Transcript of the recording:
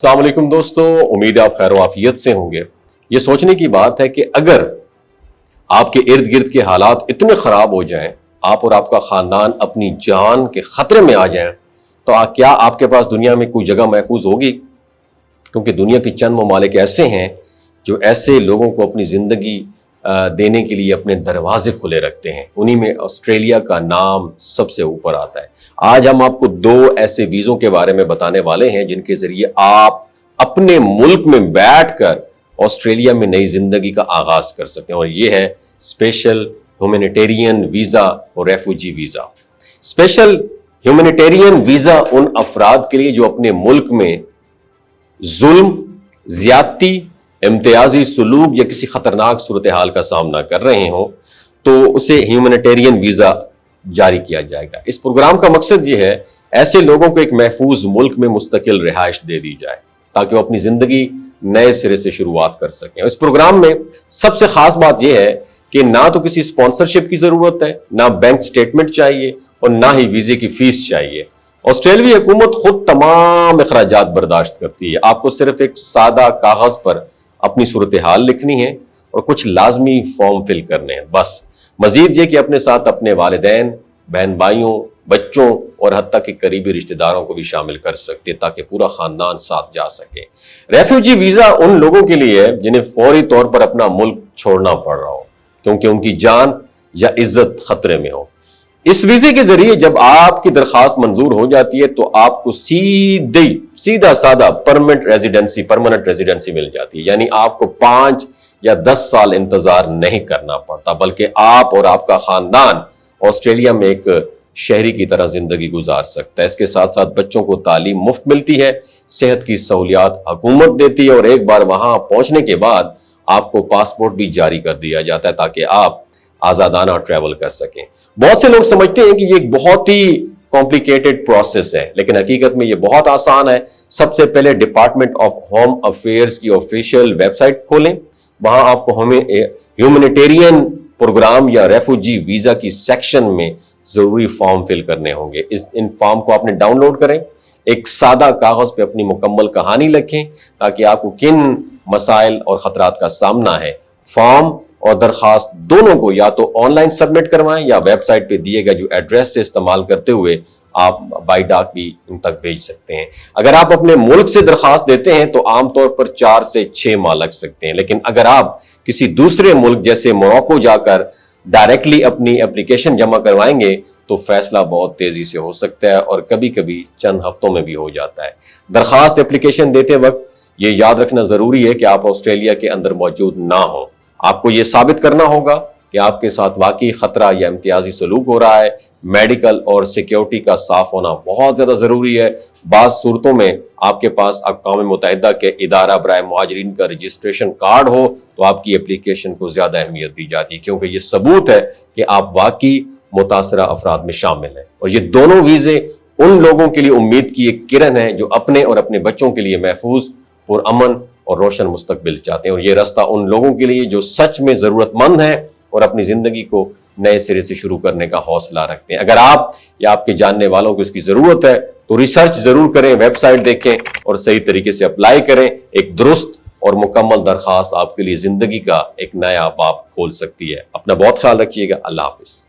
السلام علیکم دوستو، امید ہے آپ خیر و عافیت سے ہوں گے۔ یہ سوچنے کی بات ہے کہ اگر آپ کے ارد گرد کے حالات اتنے خراب ہو جائیں، آپ اور آپ کا خاندان اپنی جان کے خطرے میں آ جائیں، تو کیا آپ کے پاس دنیا میں کوئی جگہ محفوظ ہوگی؟ کیونکہ دنیا کے چند ممالک ایسے ہیں جو ایسے لوگوں کو اپنی زندگی دینے کے لیے اپنے دروازے کھلے رکھتے ہیں۔ انہی میں آسٹریلیا کا نام سب سے اوپر آتا ہے۔ آج ہم آپ کو 2 ایسے ویزوں کے بارے میں بتانے والے ہیں جن کے ذریعے آپ اپنے ملک میں بیٹھ کر آسٹریلیا میں نئی زندگی کا آغاز کر سکتے ہیں، اور یہ ہے اسپیشل ہیومینیٹیرین ویزا اور refugee visa. Special humanitarian visa ان افراد کے لیے جو اپنے ملک میں ظلم، زیادتی، امتیازی سلوک یا کسی خطرناک صورتحال کا سامنا کر رہے ہوں، تو اسے ہیومینیٹیرین ویزا جاری کیا جائے گا۔ اس پروگرام کا مقصد یہ ہے ایسے لوگوں کو ایک محفوظ ملک میں مستقل رہائش دے دی جائے تاکہ وہ اپنی زندگی نئے سرے سے شروعات کر سکیں۔ اس پروگرام میں سب سے خاص بات یہ ہے کہ نہ تو کسی اسپانسرشپ کی ضرورت ہے، نہ بینک سٹیٹمنٹ چاہیے، اور نہ ہی ویزے کی فیس چاہیے۔ آسٹریلوی حکومت خود تمام اخراجات برداشت کرتی ہے۔ آپ کو صرف ایک سادہ کاغذ پر اپنی صورتحال لکھنی ہے اور کچھ لازمی فارم فل کرنے ہیں، بس۔ مزید یہ کہ اپنے ساتھ اپنے والدین، بہن بھائیوں، بچوں اور حتیٰ کہ قریبی رشتہ داروں کو بھی شامل کر سکتے ہیں تاکہ پورا خاندان ساتھ جا سکے۔ ریفیوجی ویزا ان لوگوں کے لیے ہے جنہیں فوری طور پر اپنا ملک چھوڑنا پڑ رہا ہو کیونکہ ان کی جان یا عزت خطرے میں ہو۔ اس ویزے کے ذریعے جب آپ کی درخواست منظور ہو جاتی ہے تو آپ کو سیدھا سادہ پرمنٹ ریزیڈنسی مل جاتی ہے، یعنی آپ کو 5 یا 10 سال انتظار نہیں کرنا پڑتا، بلکہ آپ اور آپ کا خاندان آسٹریلیا میں ایک شہری کی طرح زندگی گزار سکتا ہے۔ اس کے ساتھ ساتھ بچوں کو تعلیم مفت ملتی ہے، صحت کی سہولیات حکومت دیتی ہے، اور ایک بار وہاں پہنچنے کے بعد آپ کو پاسپورٹ بھی جاری کر دیا جاتا ہے تاکہ آپ آزادانہ ٹریول کر سکیں۔ بہت سے لوگ سمجھتے ہیں کہ یہ ایک بہت ہی کمپلیکیٹڈ پروسیس ہے، لیکن حقیقت میں یہ بہت آسان ہے۔ سب سے پہلے ڈپارٹمنٹ آف ہوم افیئرز کی آفیشیل ویب سائٹ کھولیں، وہاں آپ کو ہیومینیٹیرین پروگرام یا ریفیوجی ویزا کی سیکشن میں ضروری فارم فل کرنے ہوں گے۔ ان فارم کو آپ نے ڈاؤن لوڈ کریں، ایک سادہ کاغذ پہ اپنی مکمل کہانی لکھیں تاکہ آپ کو کن مسائل اور خطرات کا سامنا ہے۔ فارم اور درخواست دونوں کو یا تو آن لائن سبمٹ کروائیں یا ویب سائٹ پہ دیے گئے جو ایڈریس سے استعمال کرتے ہوئے آپ بائی ڈاک بھی ان تک بھیج سکتے ہیں۔ اگر آپ اپنے ملک سے درخواست دیتے ہیں تو عام طور پر 4 سے 6 ماہ لگ سکتے ہیں، لیکن اگر آپ کسی دوسرے ملک جیسے موراکو جا کر ڈائریکٹلی اپنی اپلیکیشن جمع کروائیں گے تو فیصلہ بہت تیزی سے ہو سکتا ہے اور کبھی کبھی چند ہفتوں میں بھی ہو جاتا ہے۔ درخواست اپلیکیشن دیتے وقت یہ یاد رکھنا ضروری ہے کہ آپ آسٹریلیا کے اندر موجود نہ ہوں۔ آپ کو یہ ثابت کرنا ہوگا کہ آپ کے ساتھ واقعی خطرہ یا امتیازی سلوک ہو رہا ہے۔ میڈیکل اور سیکیورٹی کا صاف ہونا بہت زیادہ ضروری ہے۔ بعض صورتوں میں آپ کے پاس اقوام متحدہ کے ادارہ برائے مہاجرین کا رجسٹریشن کارڈ ہو تو آپ کی اپلیکیشن کو زیادہ اہمیت دی جاتی ہے، کیونکہ یہ ثبوت ہے کہ آپ واقعی متاثرہ افراد میں شامل ہیں۔ اور یہ دونوں ویزے ان لوگوں کے لیے امید کی ایک کرن ہے جو اپنے اور اپنے بچوں کے لیے محفوظ، پرامن اور روشن مستقبل چاہتے ہیں، اور یہ راستہ ان لوگوں کے لیے جو سچ میں ضرورت مند ہیں اور اپنی زندگی کو نئے سرے سے شروع کرنے کا حوصلہ رکھتے ہیں۔ اگر آپ یا آپ کے جاننے والوں کو اس کی ضرورت ہے تو ریسرچ ضرور کریں، ویب سائٹ دیکھیں اور صحیح طریقے سے اپلائی کریں۔ ایک درست اور مکمل درخواست آپ کے لیے زندگی کا ایک نیا باب کھول سکتی ہے۔ اپنا بہت خیال رکھیے گا۔ اللہ حافظ۔